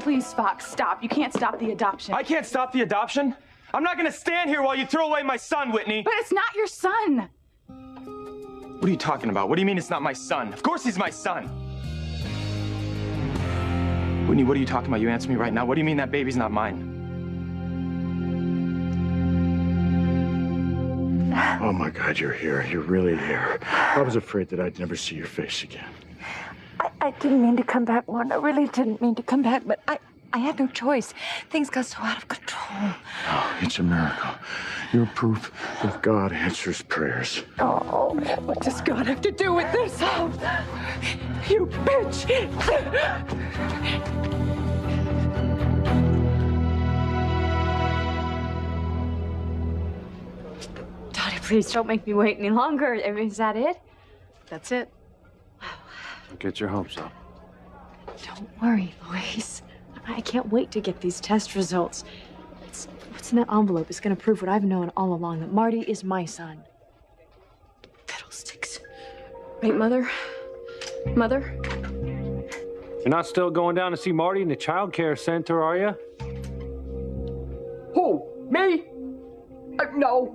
Please, Fox, stop. You can't stop the adoption. I can't stop the adoption? I'm not gonna stand here while you throw away my son, Whitney. But it's not your son. What are you talking about? What do you mean it's not my son? Of course he's my son. Whitney, what are you talking about? You answer me right now. What do you mean that baby's not mine? Oh my God, you're here. You're really here. I was afraid that I'd never see your face again. I didn't mean to come back, Martin. I really didn't mean to come back, but I had no choice. Things got so out of control. Oh, it's a miracle. You're proof that God answers prayers. Oh, what does God have to do with this? Oh, you bitch! Daddy, please don't make me wait any longer. Is that it? That's it. Don't get your hopes up. Don't worry, Louise. I can't wait to get these test results. What's in that envelope is going to prove what I've known all along, that Marty is my son. Fiddlesticks. Right, Mother? Mother? You're not still going down to see Marty in the child care center, are you? Who? Me? No.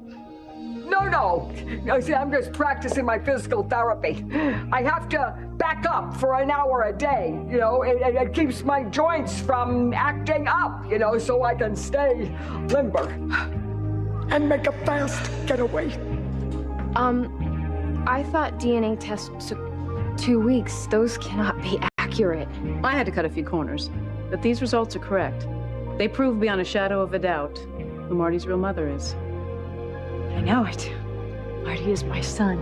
No, see, I'm just practicing my physical therapy. I have to back up for an hour a day, you know. It keeps my joints from acting up, you know, so I can stay limber and make a fast getaway. I thought DNA tests took 2 weeks. Those cannot be accurate. I had to cut a few corners, but these results are correct. They prove beyond a shadow of a doubt who Marty's real mother is. I know it. Marty is my son.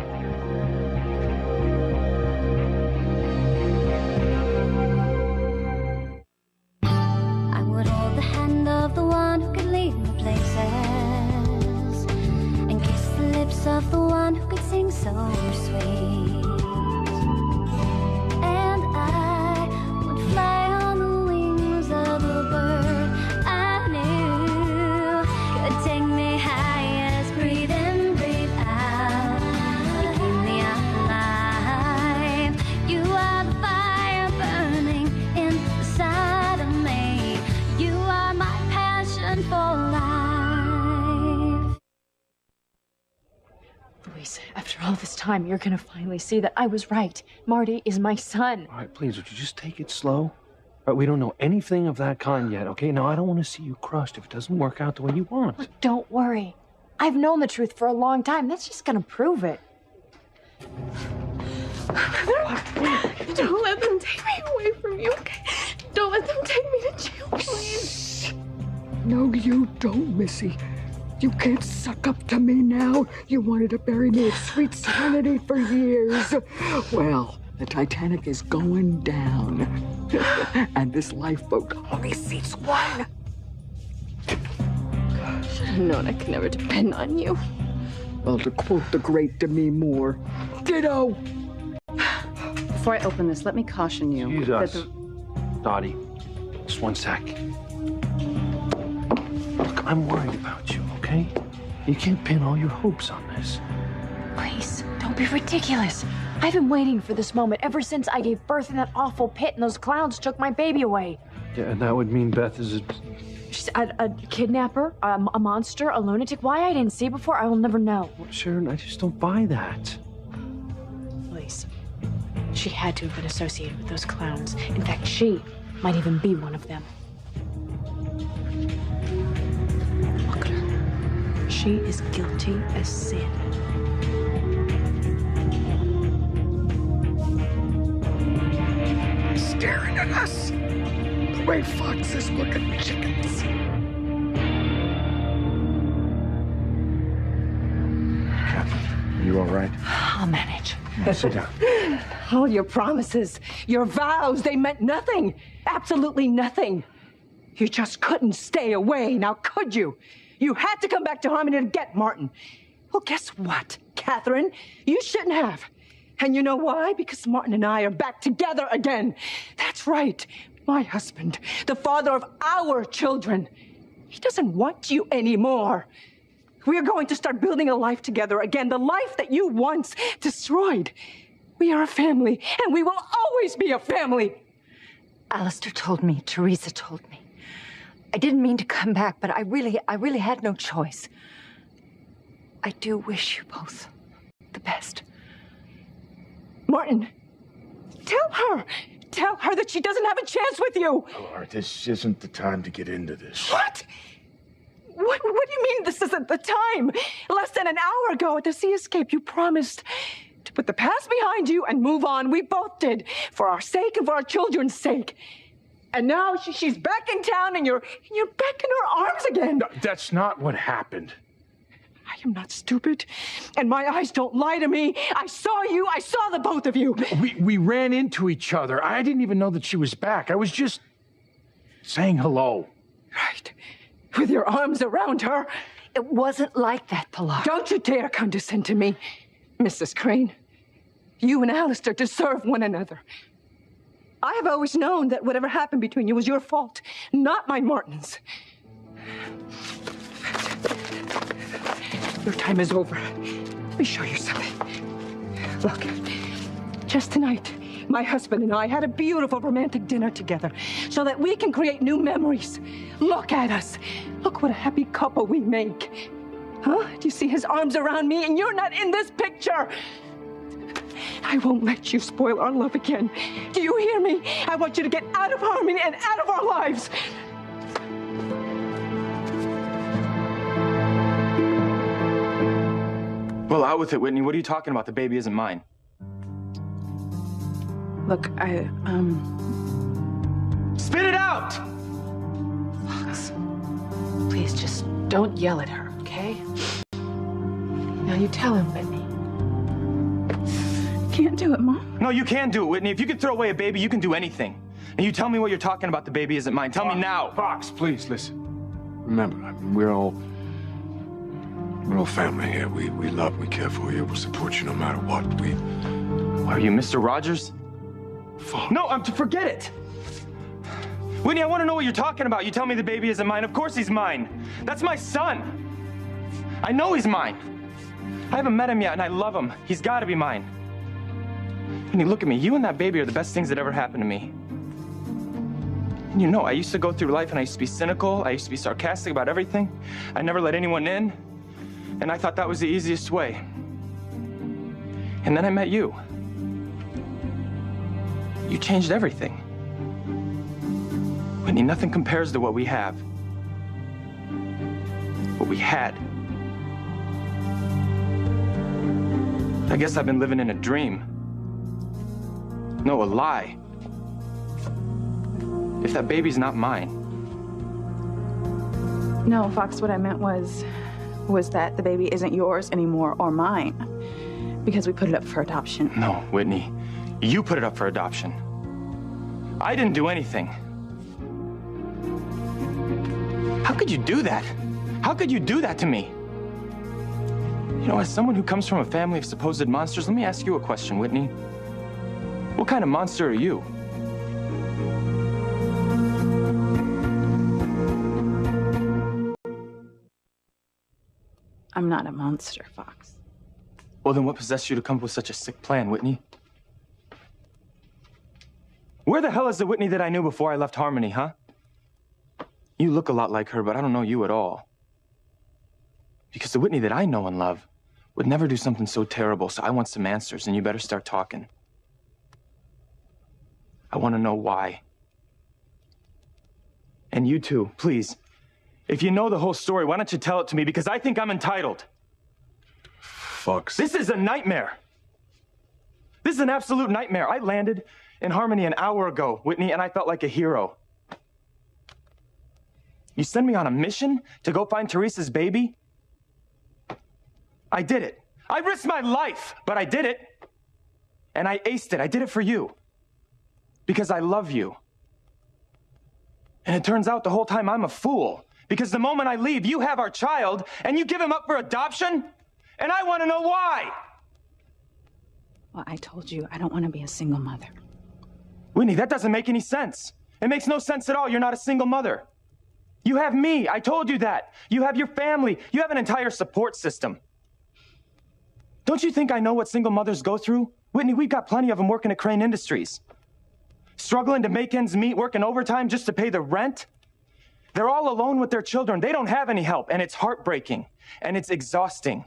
I would hold the hand of the one who could lead me places and kiss the lips of the one who could sing so sweet. And I would fly on the wings of a bird I knew could take me high as breathe in, breathe out. You keep me alive. You are the fire burning inside of me. You are my passion for life. Louise, after all this time, you're going to finally see that I was right. Marty is my son. All right, please, would you just take it slow? All right, we don't know anything of that kind yet, okay? Now, I don't want to see you crushed if it doesn't work out the way you want. Look, don't worry. I've known the truth for a long time. That's just going to prove it. Don't let them take me away from you, okay? Don't let them take me to jail, please. No, you don't, Missy. You can't suck up to me now. You wanted to bury me in sweet serenity for years. Well, the Titanic is going down. And this lifeboat only seats one. Should have known I could never depend on you. Well, to quote the great Demi Moore, ditto. Before I open this, let me caution you that Jesus. Dottie, just one sec. Look, I'm worried about you, okay? You can't pin all your hopes on this. Please, don't be ridiculous. I've been waiting for this moment ever since I gave birth in that awful pit and those clowns took my baby away. Yeah, and that would mean Beth is She's a kidnapper, a monster, a lunatic. Why I didn't see before, I will never know. Well, Sharon, I just don't buy that. Please. She had to have been associated with those clowns. In fact, she might even be one of them. Look at her. She is guilty as sin. Staring at us. The way foxes look at chickens. Catherine, you all right? I'll manage. Sit down. All your promises, your vows, they meant nothing. Absolutely nothing. You just couldn't stay away, now could you? You had to come back to Harmony to get Martin. Well, guess what, Catherine? You shouldn't have. And you know why? Because Martin and I are back together again. That's right. My husband, the father of our children. He doesn't want you anymore. We're going to start building a life together again, the life that you once destroyed. We are a family, and we will always be a family. Alistair told me, Teresa told me. I didn't mean to come back, but I really had no choice. I do wish you both the best. Martin, tell her that she doesn't have a chance with you. Pilar, this isn't the time to get into this. What? What do you mean this isn't the time? Less than an hour ago at the Sea Escape, you promised to put the past behind you and move on. We both did, for our sake and for our children's sake. And now she's back in town and you're back in her arms again. No, that's not what happened. I am not stupid, and my eyes don't lie to me. I saw you. I saw the both of you. We ran into each other. I didn't even know that she was back. I was just saying hello. Right. With your arms around her. It wasn't like that, Pilar. Don't you dare condescend to me, Mrs. Crane. You and Alistair deserve one another. I have always known that whatever happened between you was your fault, not my Martin's. Your time is over. Let me show you something. Look, just tonight, my husband and I had a beautiful romantic dinner together so that we can create new memories. Look at us. Look what a happy couple we make. Huh? Do you see his arms around me and you're not in this picture? I won't let you spoil our love again. Do you hear me? I want you to get out of Harmony and out of our lives. Well, out with it, Whitney. What are you talking about? The baby isn't mine. Look, Spit it out! Fox, please just don't yell at her, okay? Now you tell him, Whitney. Can't do it, Mom. No, you can do it, Whitney. If you can throw away a baby, you can do anything. And you tell me what you're talking about. The baby isn't mine. Tell me now. Fox, please listen. Remember, I mean, we're all family here. We love, we care for you. We'll support you no matter what. Are you Mr. Rogers? Fox. No, forget it. Whitney, I want to know what you're talking about. You tell me the baby isn't mine. Of course he's mine. That's my son. I know he's mine. I haven't met him yet, and I love him. He's got to be mine. Whitney, look at me. You and that baby are the best things that ever happened to me. And you know, I used to go through life and I used to be cynical. I used to be sarcastic about everything. I never let anyone in. And I thought that was the easiest way. And then I met you. You changed everything. Whitney, nothing compares to what we have. What we had. I guess I've been living in a dream. No, a lie. If that baby's not mine. No, Fox, what I meant was that the baby isn't yours anymore or mine because we put it up for adoption. No, Whitney. You put it up for adoption. I didn't do anything. How could you do that? How could you do that to me? You know, as someone who comes from a family of supposed monsters, let me ask you a question, Whitney. What kind of monster are you? I'm not a monster, Fox. Well, then what possessed you to come up with such a sick plan, Whitney? Where the hell is the Whitney that I knew before I left Harmony, huh? You look a lot like her, but I don't know you at all. Because the Whitney that I know and love would never do something so terrible, so I want some answers, and you better start talking. I want to know why. And you too, please. If you know the whole story, why don't you tell it to me? Because I think I'm entitled. Fox. This is a nightmare. This is an absolute nightmare. I landed in Harmony an hour ago, Whitney, and I felt like a hero. You send me on a mission to go find Teresa's baby? I did it. I risked my life, but I did it. And I aced it. I did it for you. Because I love you. And it turns out the whole time I'm a fool. Because the moment I leave, you have our child, and you give him up for adoption? And I want to know why. Well, I told you I don't want to be a single mother. Whitney, that doesn't make any sense. It makes no sense at all. You're not a single mother. You have me. I told you that. You have your family. You have an entire support system. Don't you think I know what single mothers go through? Whitney, we've got plenty of them working at Crane Industries. struggling to make ends meet, working overtime just to pay the rent. They're all alone with their children. They don't have any help, and it's heartbreaking, and it's exhausting,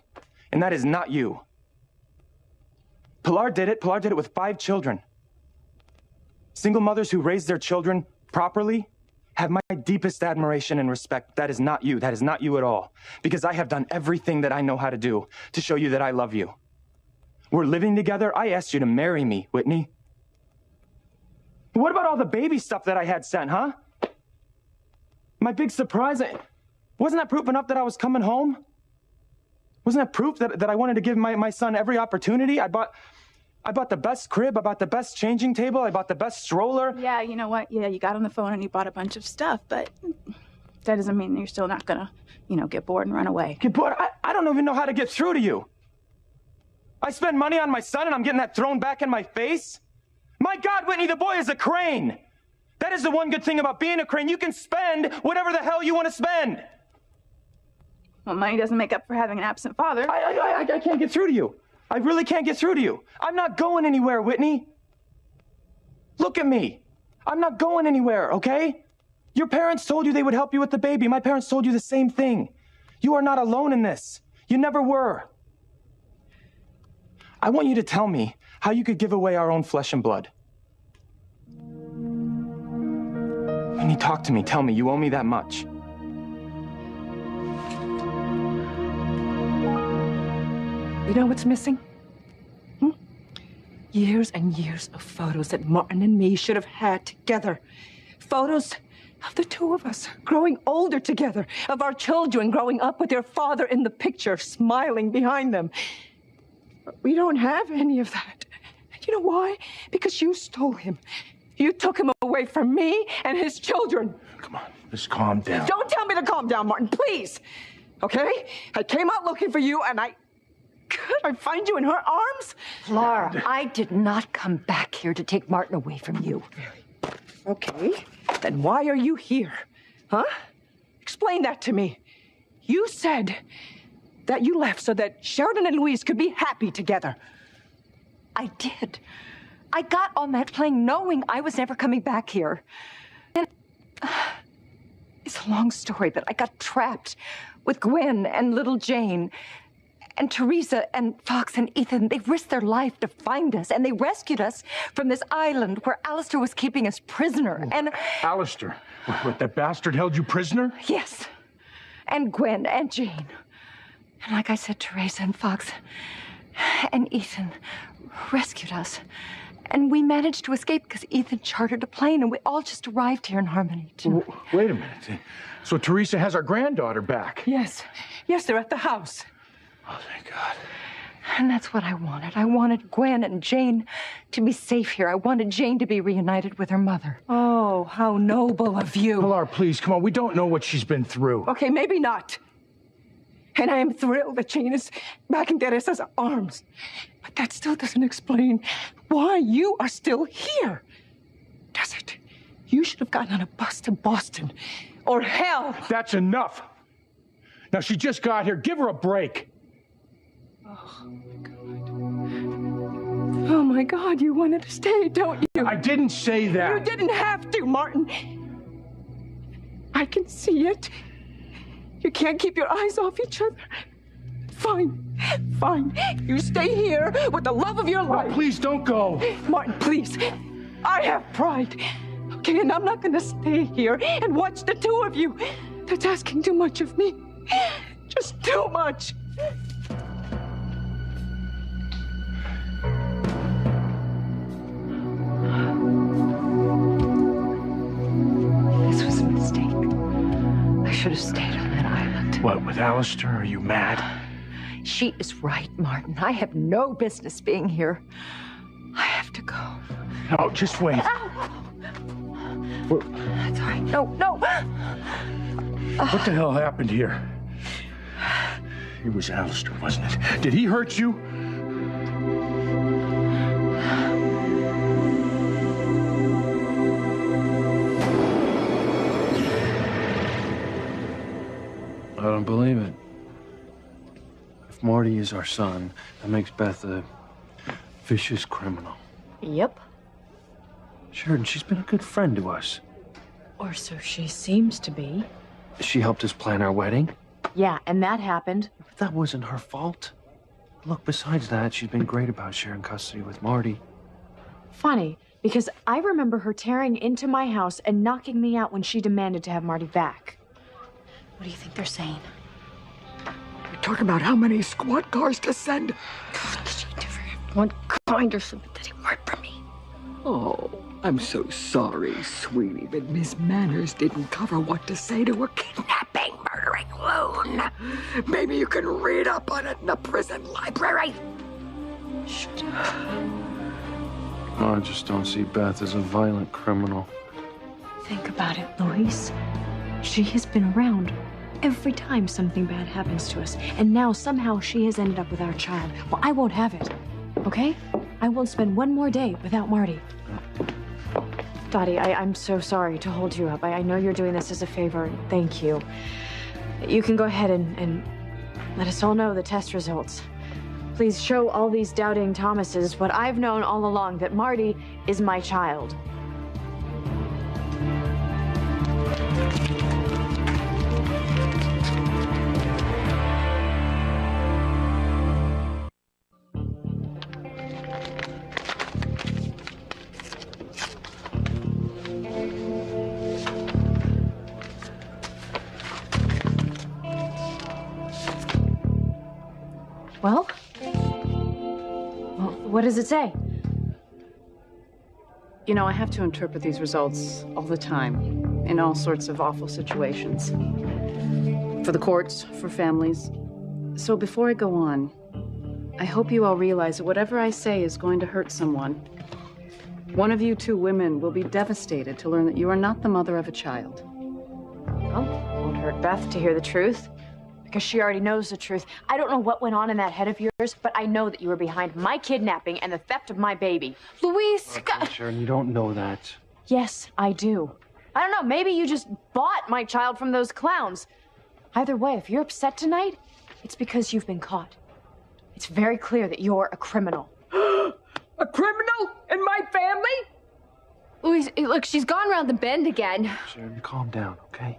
and that is not you. Pilar did it. Pilar did it with 5 children. Single mothers who raise their children properly have my deepest admiration and respect. That is not you. That is not you at all. Because I have done everything that I know how to do to show you that I love you. We're living together. I asked you to marry me, Whitney. What about all the baby stuff that I had sent, huh? My big surprise, wasn't that proof enough that I was coming home? Wasn't that proof that I wanted to give my son every opportunity? I bought the best crib, I bought the best changing table, I bought the best stroller. Yeah, you know what? Yeah, you got on the phone and you bought a bunch of stuff, but that doesn't mean you're still not gonna, get bored and run away. Get bored? I don't even know how to get through to you. I spend money on my son and I'm getting that thrown back in my face? My God, Whitney, the boy is a crane. That is the one good thing about being a crane. You can spend whatever the hell you want to spend. Well, money doesn't make up for having an absent father. I can't get through to you. I really can't get through to you. I'm not going anywhere, Whitney. Look at me. I'm not going anywhere, okay? Your parents told you they would help you with the baby. My parents told you the same thing. You are not alone in this. You never were. I want you to tell me how you could give away our own flesh and blood. Whitney, talk to me. Tell me. You owe me that much. You know what's missing? Years and years of photos that Martin and me should have had together. Photos of the two of us growing older together, of our children growing up with their father in the picture, smiling behind them. But we don't have any of that. And you know why? Because you stole him. You took him away from me and his children. Come on, just calm down. Don't tell me to calm down, Martin, please. Okay? I came out looking for you and could I find you in her arms? Laura, I did not come back here to take Martin away from you. Okay, then why are you here? Huh? Explain that to me. You said that you left so that Sheridan and Louise could be happy together. I did. I got on that plane knowing I was never coming back here. And it's a long story, but I got trapped with Gwen and little Jane. And Teresa and Fox and Ethan, they risked their life to find us, and they rescued us from this island where Alistair was keeping us prisoner. And Alistair? What, that bastard held you prisoner? yes. And Gwen and Jane. And like I said, Teresa and Fox and Ethan rescued us. And we managed to escape because Ethan chartered a plane, and we all just arrived here in Harmony tonight. Wait a minute. So Teresa has our granddaughter back? Yes. Yes, they're at the house. Oh, thank God. And that's what I wanted. I wanted Gwen and Jane to be safe here. I wanted Jane to be reunited with her mother. Oh, how noble of you. Pilar, please, come on. We don't know what she's been through. Okay, maybe not. And I am thrilled that Jane is back in Teresa's arms. But that still doesn't explain why you are still here. Does it? You should have gotten on a bus to Boston. Or hell. That's enough. Now, she just got here. Give her a break. Oh, my God, you wanted to stay, don't you? I didn't say that. You didn't have to, Martin. I can see it. You can't keep your eyes off each other. Fine, fine. You stay here with the love of your life. Oh, please don't go. Martin, please. I have pride. Okay, and I'm not gonna stay here and watch the two of you. That's asking too much of me. Just too much. This was a mistake. I should have stayed on that island. What, with Alistair? Are you mad? She is right, Martin. I have no business being here. I have to go. No, just wait. That's all right. No. What the hell happened here? It was Alistair, wasn't it? Did he hurt you? I don't believe it. If Marty is our son, that makes Beth a vicious criminal. Yep. Sheridan, she's been a good friend to us. Or so she seems to be. She helped us plan our wedding. Yeah, and that happened. But that wasn't her fault. Look, besides that, she's been great about sharing custody with Marty. Funny, because I remember her tearing into my house and knocking me out when she demanded to have Marty back. What do you think they're saying? We're talking about how many squad cars to send. God, did you never have one kind or sympathetic word from me? Oh, I'm so sorry, sweetie, but Miss Manners didn't cover what to say to a kidnapping, murdering loon. Maybe you can read up on it in the prison library. Shut up. Oh, I just don't see Beth as a violent criminal. Think about it, Luis. She has been around every time something bad happens to us, and now somehow she has ended up with our child. Well, I won't have it, okay? I won't spend one more day without Marty. Dottie, I'm so sorry to hold you up. I know you're doing this as a favor. Thank you. You can go ahead and let us all know the test results. Please show all these doubting Thomases what I've known all along, that Marty is my child. Well, what does it say? You know, I have to interpret these results all the time, in all sorts of awful situations. For the courts, for families. So before I go on, I hope you all realize that whatever I say is going to hurt someone. One of you two women will be devastated to learn that you are not the mother of a child. Well, it won't hurt Beth to hear the truth, because she already knows the truth. I don't know what went on in that head of yours, but I know that you were behind my kidnapping and the theft of my baby. Luis, Okay, Sharon, you don't know that. Yes, I do. I don't know, maybe you just bought my child from those clowns. Either way, if you're upset tonight, it's because you've been caught. It's very clear that you're a criminal. A criminal in my family? Luis, look, she's gone around the bend again. Sharon, calm down, okay?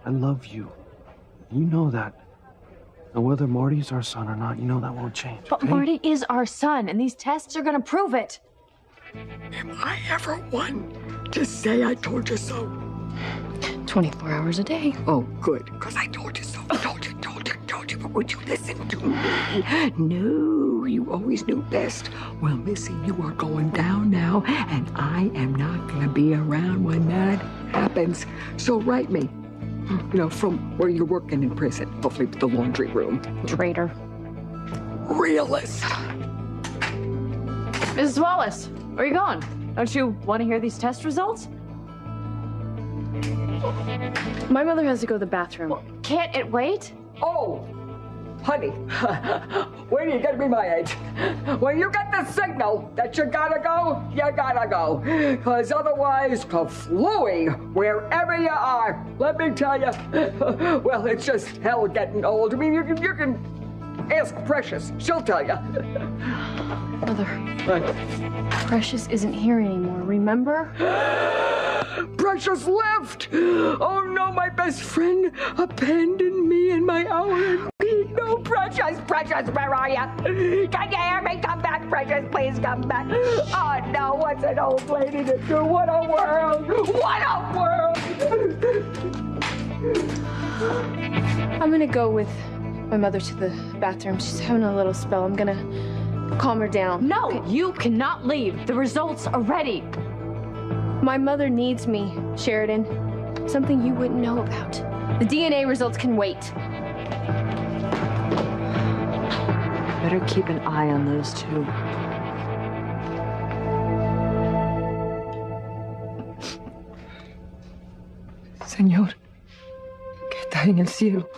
I love you. You know that. And whether Marty's our son or not, you know that won't change. But okay? Marty is our son, and these tests are gonna prove it. Am I ever one to say I told you so? 24 hours a day. Oh, good, because I told you so. Told you. But would you listen to me? No, you always knew best. Well, Missy, you are going down now, and I am not going to be around when that happens. So write me, you know, from where you're working in prison, hopefully the laundry room. Traitor. Realist. Mrs. Wallace, where are you going? Don't you want to hear these test results? My mother has to go to the bathroom. Well, can't it wait? Oh, honey, when are you gonna be my age? When you get the signal that you gotta go, you gotta go. Because otherwise, kaflooey, wherever you are, let me tell you, well, it's just hell getting old. I mean, you can ask Precious. She'll tell you. Mother, Precious isn't here anymore, remember? Precious left! Oh no, my best friend abandoned me in my hour of need. No, Precious, where are you? Can you hear me? Come back, Precious, please come back. Oh no, what's an old lady to do? What a world! What a world! I'm gonna go with my mother to the bathroom. She's having a little spell. I'm gonna calm her down. No, okay. You cannot leave. The results are ready. My mother needs me, Sheridan. Something you wouldn't know about. The DNA results can wait. Better keep an eye on those two. Señor, que está en el cielo.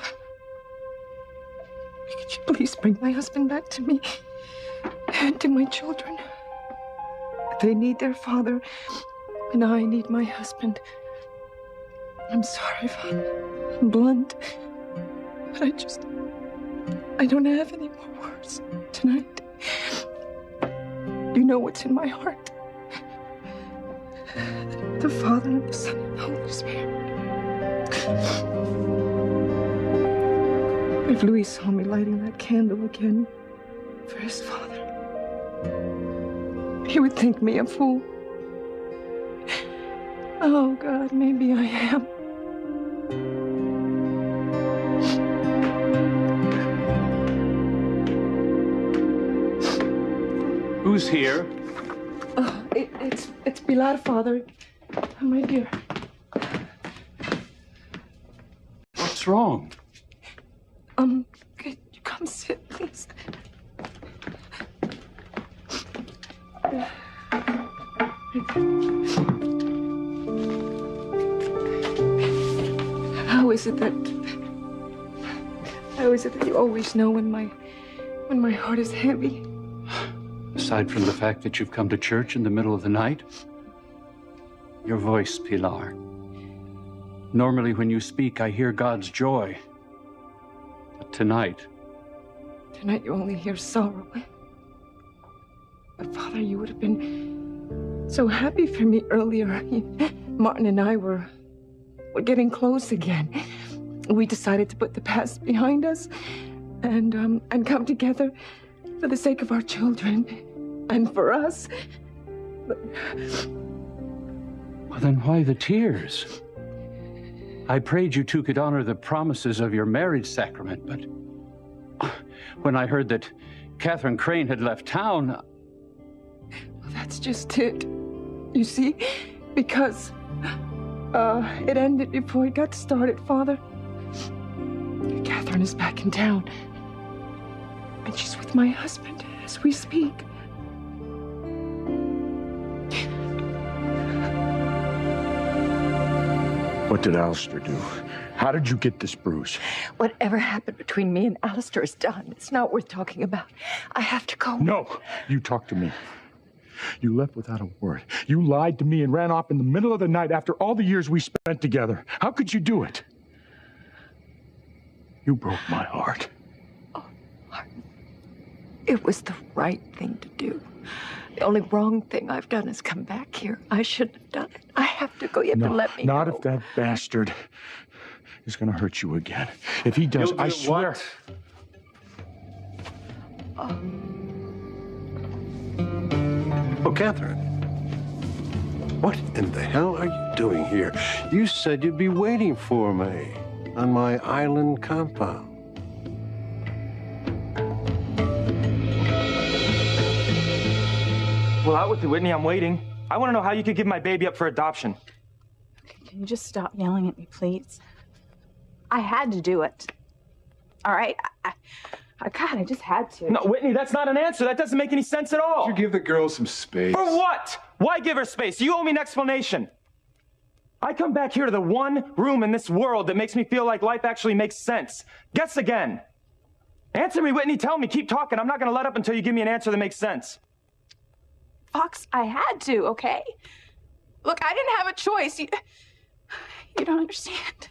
Could you please bring my husband back to me and to my children? They need their father. And I need my husband. I'm sorry, Father. I'm blunt. But I don't have any more words tonight. You know what's in my heart. the Father, and the Son, and the Holy Spirit. If Louis saw me lighting that candle again for his father, he would think me a fool. Oh, God, maybe I am. Who's here? It's Pilar, Father. My dear. What's wrong? Could you come sit, please? How is it that you always know when my heart is heavy? Aside from the fact that you've come to church in the middle of the night, your voice, Pilar. Normally when you speak, I hear God's joy. But tonight... Tonight you only hear sorrow. But Father, you would have been so happy for me earlier. Martin and I were getting close again. We decided to put the past behind us and come together for the sake of our children and for us. But... Well, then why the tears? I prayed you two could honor the promises of your marriage sacrament, but when I heard that Catherine Crane had left town... Well, that's just it. You see? Because it ended before it got started, Father. Catherine is back in town. And she's with my husband as we speak. What did Alistair do? How did you get this bruise? Whatever happened between me and Alistair is done. It's not worth talking about. I have to go. No, you talk to me. You left without a word. You lied to me and ran off in the middle of the night after all the years we spent together. How could you do it? You broke my heart. Oh, Martin. It was the right thing to do. The only wrong thing I've done is come back here. I shouldn't have done it. I have to go. You have to let me not go. If that bastard is going to hurt you again. If he does, I swear. Oh, Catherine. What in the hell are you doing here? You said you'd be waiting for me on my island compound. Well, out with it, Whitney. I'm waiting. I want to know how you could give my baby up for adoption. Okay, can you just stop yelling at me, please? I had to do it. All right? God, I just had to. No, Whitney, that's not an answer. That doesn't make any sense at all. You give the girl some space. For what? Why give her space? You owe me an explanation. I come back here to the one room in this world that makes me feel like life actually makes sense. Guess again. Answer me, Whitney. Tell me. Keep talking. I'm not going to let up until you give me an answer that makes sense. Fox, I had to, okay? Look, I didn't have a choice. You don't understand.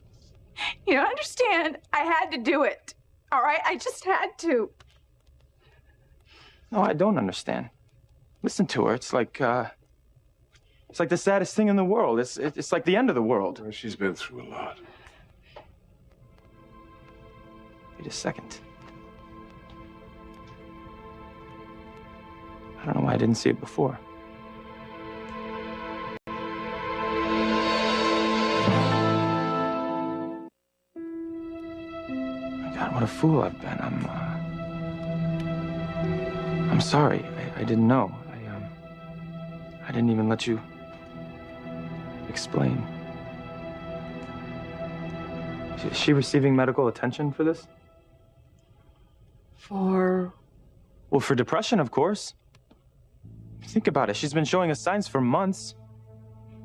You don't understand. I had to do it. All right? I just had to. No, I don't understand. Listen to her. It's like the saddest thing in the world. It's like the end of the world. Well, she's been through a lot. Wait a second. I don't know why I didn't see it before. God, what a fool I've been. I'm sorry. I didn't know. I didn't even let you explain. Is she receiving medical attention for this? For? Well, for depression, of course. Think about it. She's been showing us signs for months.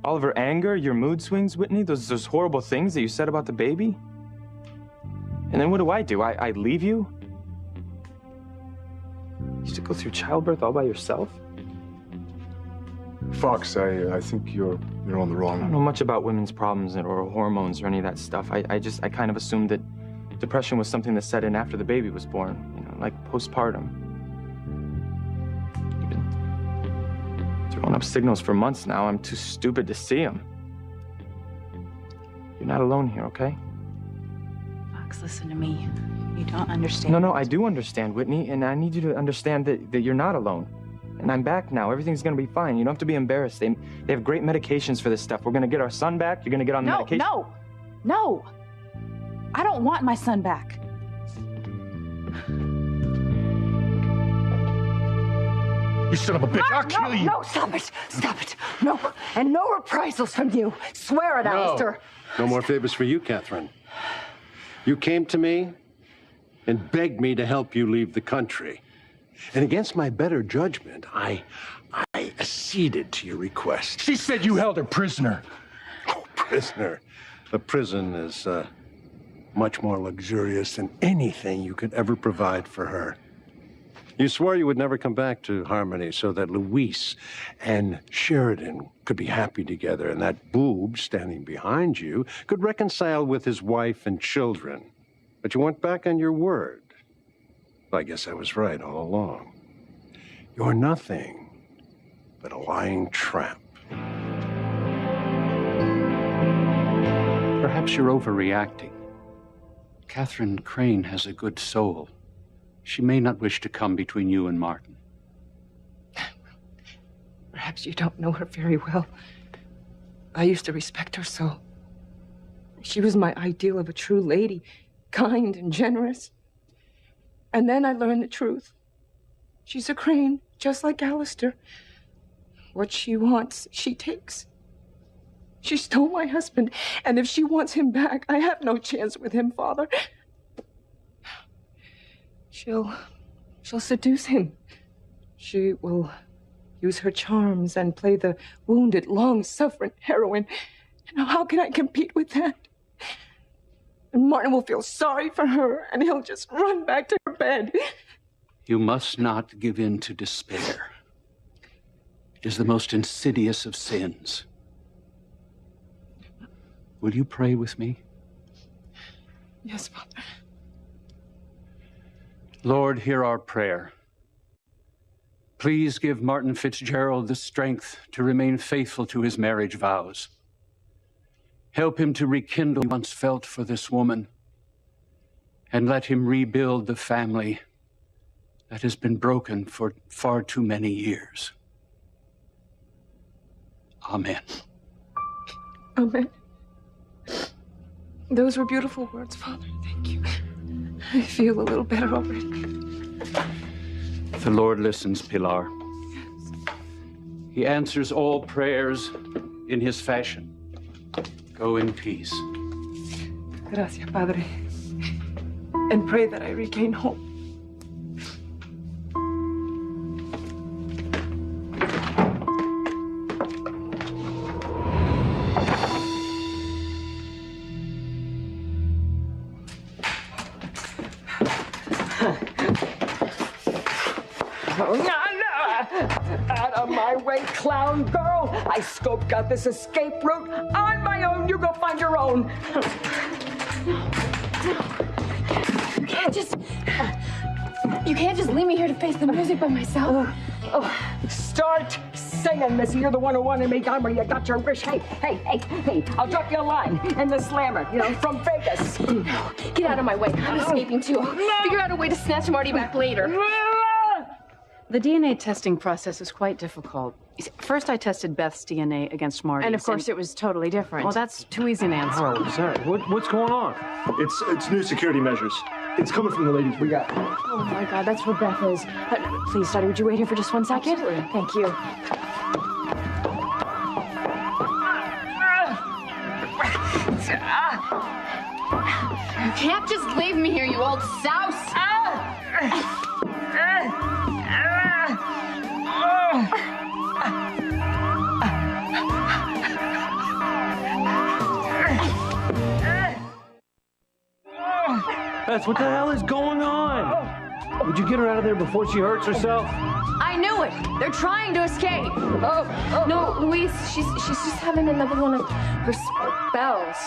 All of her anger, your mood swings, Whitney, those horrible things that you said about the baby. And then what do? I leave you? You have to go through childbirth all by yourself? Fox, I think you're on the wrong... I don't know much about women's problems or hormones or any of that stuff. I kind of assumed that depression was something that set in after the baby was born, you know, like postpartum. You've been through off signals for months now. I'm too stupid to see them. You're not alone here, okay? Fox, listen to me. You don't understand. No, I do understand, Whitney, and I need you to understand that you're not alone. And I'm back now. Everything's gonna be fine. You don't have to be embarrassed. They have great medications for this stuff. We're gonna get our son back. You're gonna get on the medication. No. I don't want my son back. You son of a bitch, I'll kill you. No, stop it. Stop it. No. And no reprisals from you. Swear it, Alistair. No more favors for you, Catherine. You came to me and begged me to help you leave the country. And against my better judgment, I acceded to your request. She said you held her prisoner. Oh, prisoner. A prison is much more luxurious than anything you could ever provide for her. You swore you would never come back to Harmony so that Luis and Sheridan could be happy together and that boob standing behind you could reconcile with his wife and children. But you went back on your word. I guess I was right all along. You're nothing but a lying tramp. Perhaps you're overreacting. Catherine Crane has a good soul. She may not wish to come between you and Martin. Perhaps you don't know her very well. I used to respect her so. She was my ideal of a true lady, kind and generous. And then I learned the truth. She's a Crane, just like Alistair. What she wants, she takes. She stole my husband, and if she wants him back, I have no chance with him, Father. She'll seduce him. She will use her charms and play the wounded, long-suffering heroine. Now, how can I compete with that? And Martin will feel sorry for her, and he'll just run back to her bed. You must not give in to despair. It is the most insidious of sins. Will you pray with me? Yes, Father. Lord, hear our prayer. Please give Martin Fitzgerald the strength to remain faithful to his marriage vows. Help him to rekindle what he once felt for this woman, and let him rebuild the family that has been broken for far too many years. Amen. Amen. Those were beautiful words, Father. Thank you. I feel a little better already. The Lord listens, Pilar. He answers all prayers in his fashion. Go in peace. Gracias, Padre. And pray that I regain hope. Out of my way, clown girl! I scoped out this escape route on my own. You go find your own. You can't just leave me here to face the music by myself. Start singing, Missy. You're the one who wanted me gone where you got your wish. Hey, I'll drop you a line in the Slammer, from Vegas. No, get out of my way. I'm escaping too. I'll figure out a way to snatch Marty back later. The DNA testing process is quite difficult. First, I tested Beth's DNA against Marty's. And of course, it was totally different. Well, that's too easy an answer. Oh, is that? What's going on? It's new security measures. It's coming from the ladies we got. Oh my God, that's where Beth is. Please, Daddy, would you wait here for just 1 second? Absolutely. Thank you. You can't just leave me here, you old souse. Beth, what the hell is going on? Would you get her out of there before she hurts herself? I knew it. They're trying to escape. No, Luis, she's just having another one of her spells.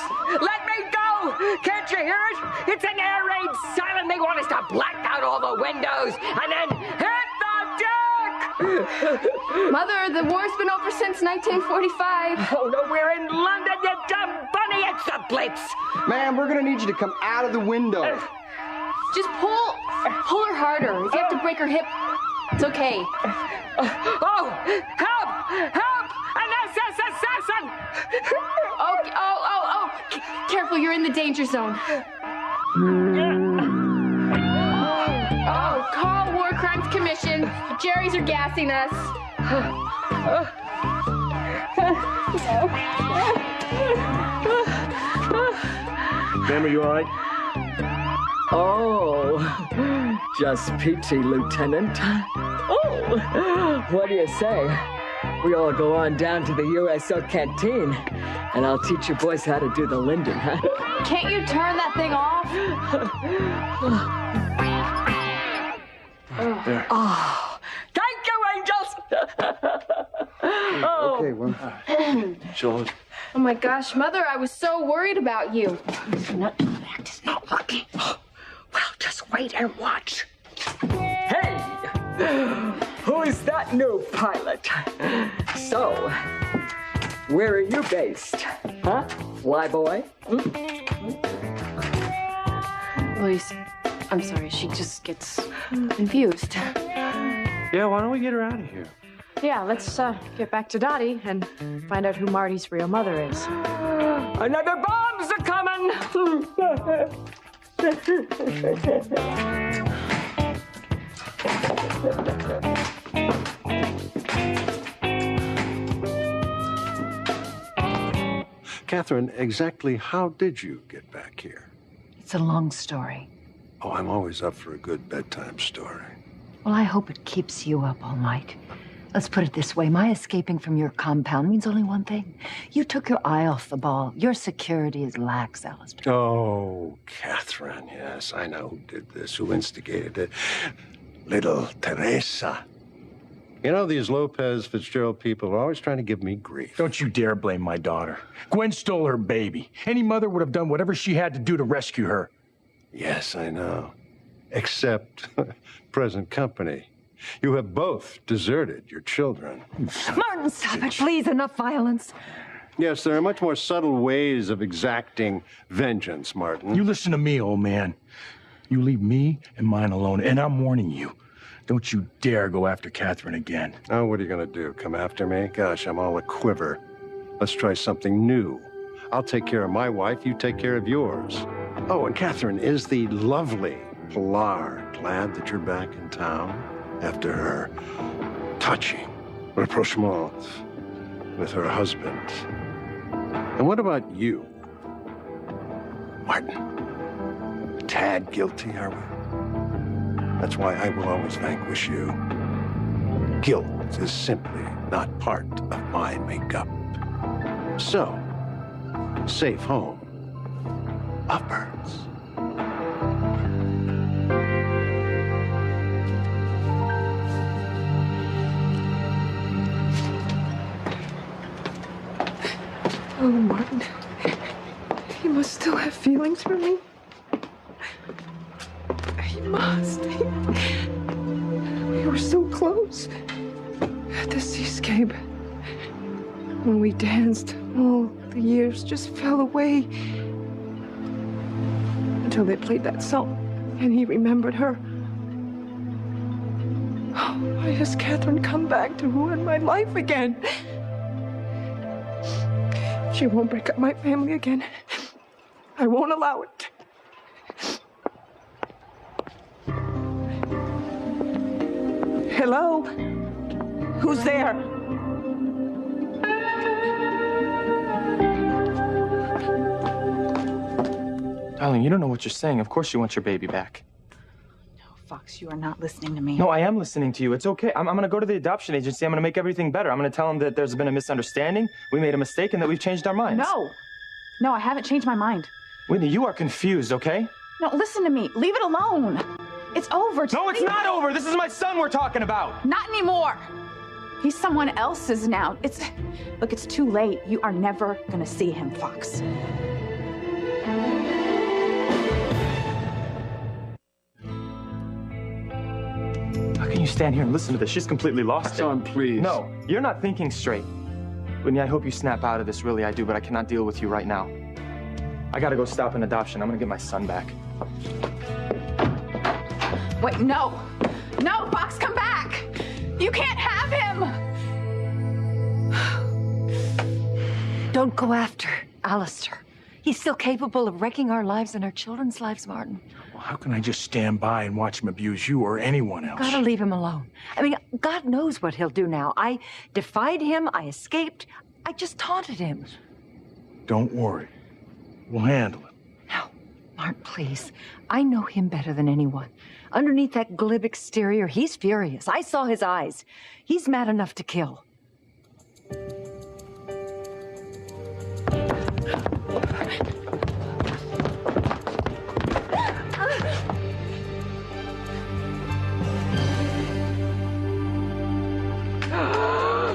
Let me go! Can't you hear it? It's an air raid siren. They want us to black out all the windows and then hit the deck! Mother, the war's been over since 1945. Oh, no, we're in London, you dumb bunny. It's the Blitz. Ma'am, we're gonna need you to come out of the window. Just pull her harder. If you have to break her hip, it's okay. Oh, help! Help! An assassin! Okay, careful, you're in the danger zone. Oh, call War Crimes Commission. The Jerry's are gassing us. Ma'am, are you all right? Oh, just peachy, Lieutenant. Oh, what do you say? We all go on down to the USO canteen, and I'll teach you boys how to do the Linden, huh? Can't you turn that thing off? There. Oh, thank you, angels! Oh. Okay, well. She'll... Oh my gosh, Mother, I was so worried about you. It's not working. Well, just wait and watch. Hey! Who is that new pilot? So, where are you based? Huh? Flyboy? Luis, I'm sorry, she just gets confused. Yeah, why don't we get her out of here? Yeah, let's get back to Dottie and find out who Marty's real mother is. Another bombs are coming! Catherine, exactly how did you get back here? It's a long story. Oh, I'm always up for a good bedtime story. Well, I hope it keeps you up all night. Let's put it this way. My escaping from your compound means only one thing. You took your eye off the ball. Your security is lax, Alistair. Oh, Catherine, yes, I know who did this, who instigated it. Little Teresa. You know, these Lopez Fitzgerald people are always trying to give me grief. Don't you dare blame my daughter. Gwen stole her baby. Any mother would have done whatever she had to do to rescue her. Yes, I know. Except present company. You have both deserted your children. Martin, stop it, please. Enough violence. Yes, there are much more subtle ways of exacting vengeance, Martin. You listen to me, old man. You leave me and mine alone, and I'm warning you. Don't you dare go after Catherine again. Oh, what are you going to do? Come after me? Gosh, I'm all a quiver. Let's try something new. I'll take care of my wife, you take care of yours. Oh, and Catherine, is the lovely Pilar glad that you're back in town after her touching rapprochement with her husband? And what about you? Martin, a tad guilty, are we? That's why I will always vanquish you. Guilt is simply not part of my makeup. So, safe home, upwards. Oh, Martin. He must still have feelings for me. He must. We were so close. At the seascape. When we danced, all the years just fell away. Until they played that song, and he remembered her. Oh, why has Catherine come back to ruin my life again? She won't break up my family again. I won't allow it. Hello? Who's there? Darling, you don't know what you're saying. Of course you want your baby back. Fox, you are not listening to me. No, I am listening to you. It's okay. I'm going to go to the adoption agency. I'm going to make everything better. I'm going to tell them that there's been a misunderstanding, we made a mistake, and that we've changed our minds. No, I haven't changed my mind. Whitney, you are confused, okay? No, listen to me. Leave it alone. It's over. No, it's not over. This is my son we're talking about. Not anymore. He's someone else's now. Look, it's too late. You are never gonna see him, Fox. How can you stand here and listen to this. She's completely lost it. Son, please. No, you're not thinking straight. Whitney, I hope you snap out of this. Really, I do, but I cannot deal with you right now. I gotta go stop an adoption. I'm gonna get my son back. Wait, no. No, Fox, come back. You can't have him. Don't go after Alistair. He's still capable of wrecking our lives and our children's lives, Martin. Well, how can I just stand by and watch him abuse you or anyone else? Gotta leave him alone. I mean, God knows what he'll do now. I defied him. I escaped. I just taunted him. Don't worry. We'll handle it. No, Martin, please. I know him better than anyone. Underneath that glib exterior, he's furious. I saw his eyes. He's mad enough to kill.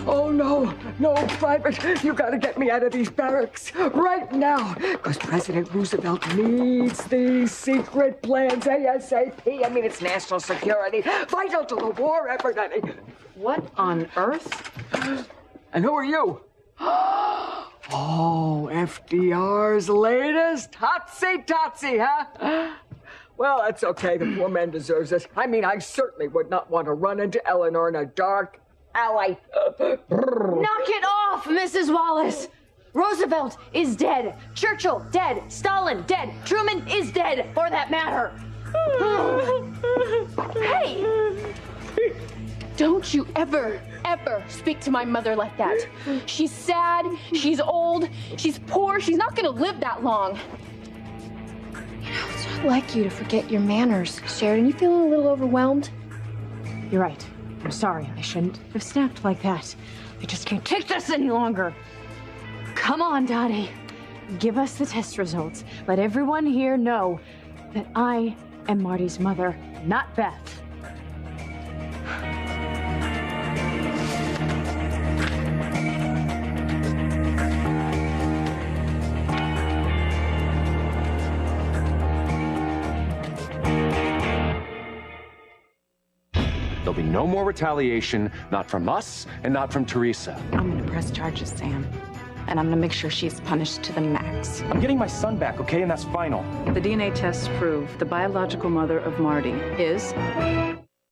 Oh, no. No, Private. You gotta get me out of these barracks right now. Because President Roosevelt needs these secret plans ASAP. I mean, it's national security. Vital to the war effort. What on earth? And who are you? Oh, FDR's latest hotsy-totsy, huh? Well, that's okay. The poor man deserves it. I mean, I certainly would not want to run into Eleanor in a dark alley. Knock it off, Mrs. Wallace! Roosevelt is dead. Churchill, dead. Stalin, dead. Truman is dead, for that matter. Hey! Don't you ever speak to my mother like that. She's sad, she's old, she's poor, she's not gonna live that long. You know, it's not like you to forget your manners. Sheridan, you feeling a little overwhelmed? You're right. I'm sorry. I shouldn't have snapped like that. I just can't take this any longer. Come on, Dottie. Give us the test results. Let everyone here know that I am Marty's mother, not Beth. There'll be no more retaliation, not from us and not from Teresa. I'm gonna press charges, Sam. And I'm gonna make sure she's punished to the max. I'm getting my son back, okay? And that's final. The DNA tests prove the biological mother of Marty is